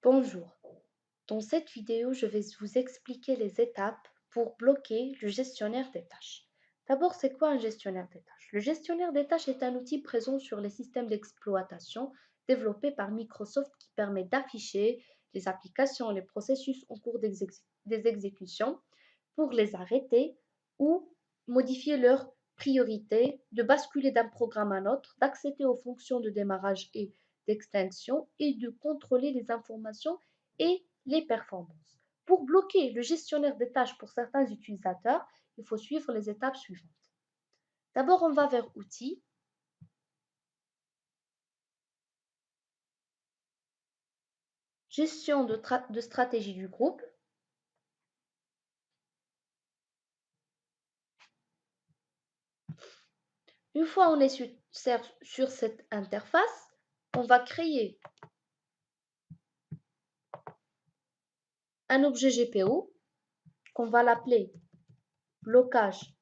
Bonjour, dans cette vidéo, je vais vous expliquer les étapes pour bloquer le gestionnaire des tâches. D'abord, c'est quoi un gestionnaire des tâches? Le gestionnaire des tâches est un outil présent sur les systèmes d'exploitation développés par Microsoft qui permet d'afficher les applications, les processus en cours des exécutions pour les arrêter ou modifier leurs priorités, de basculer d'un programme à un autre, d'accéder aux fonctions de démarrage et d'extinction et de contrôler les informations et les performances. Pour bloquer le gestionnaire des tâches pour certains utilisateurs, il faut suivre les étapes suivantes. D'abord, on va vers Outils, Gestion de stratégie du groupe. Une fois on est sur cette interface, on va créer un objet GPO qu'on va l'appeler blocage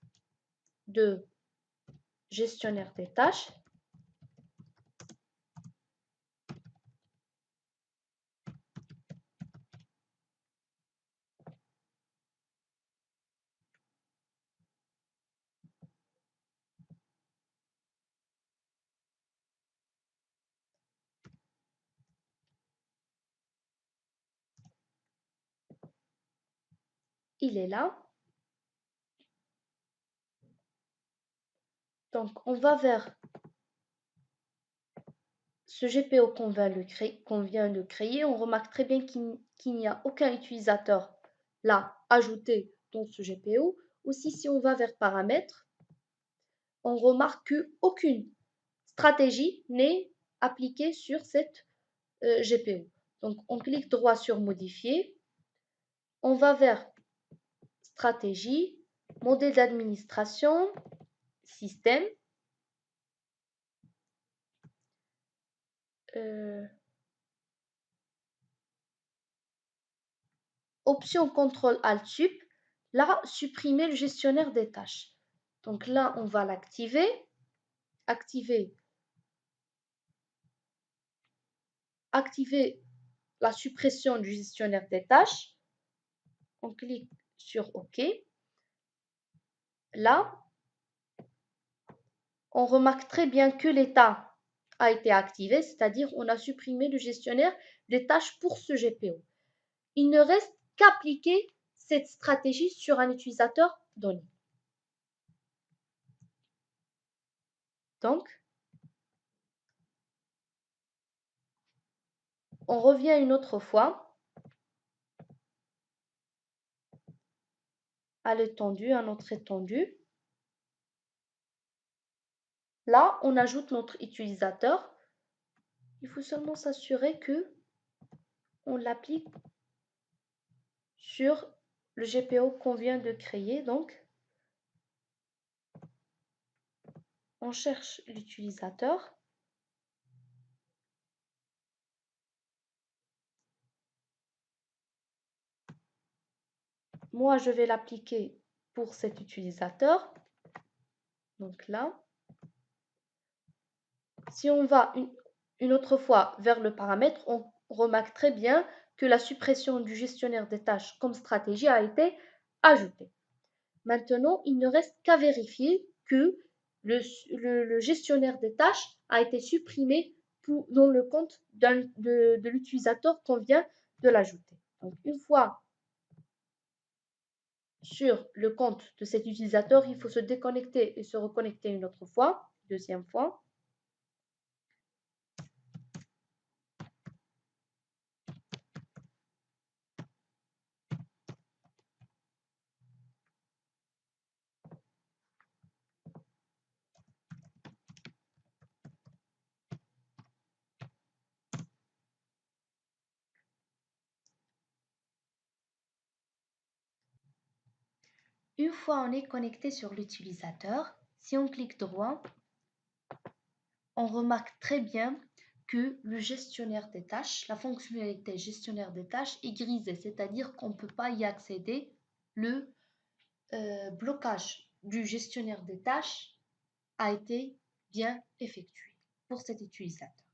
de gestionnaire des tâches. Il est là. Donc, on va vers ce GPO qu'on vient de créer. On remarque très bien qu'il n'y a aucun utilisateur là ajouté dans ce GPO. Aussi, si on va vers paramètres, on remarque qu'aucune stratégie n'est appliquée sur cette GPO. Donc, on clique droit sur modifier. On va vers stratégie, modèle d'administration, système. Option CTRL ALT SUP, là, supprimer le gestionnaire des tâches. Donc là, on va l'activer. Activer la suppression du gestionnaire des tâches. On clique sur OK. Là, on remarque très bien que l'état a été activé, c'est-à-dire on a supprimé le gestionnaire des tâches pour ce GPO. Il ne reste qu'à appliquer cette stratégie sur un utilisateur donné. Donc, on revient une autre fois à l'étendue, à notre étendue. Là, on ajoute notre utilisateur. Il faut seulement s'assurer que on l'applique sur le GPO qu'on vient de créer. Donc, on cherche l'utilisateur. Moi, je vais l'appliquer pour cet utilisateur. Donc là, si on va une autre fois vers le paramètre, on remarque très bien que la suppression du gestionnaire des tâches comme stratégie a été ajoutée. Maintenant, il ne reste qu'à vérifier que le gestionnaire des tâches a été supprimé dans le compte de l'utilisateur qu'on vient de l'ajouter. Donc, une fois sur le compte de cet utilisateur, il faut se déconnecter et se reconnecter une autre fois, deuxième fois. Une fois on est connecté sur l'utilisateur, si on clique droit, on remarque très bien que le gestionnaire des tâches, la fonctionnalité gestionnaire des tâches est grisée, c'est-à-dire qu'on ne peut pas y accéder. Le blocage du gestionnaire des tâches a été bien effectué pour cet utilisateur.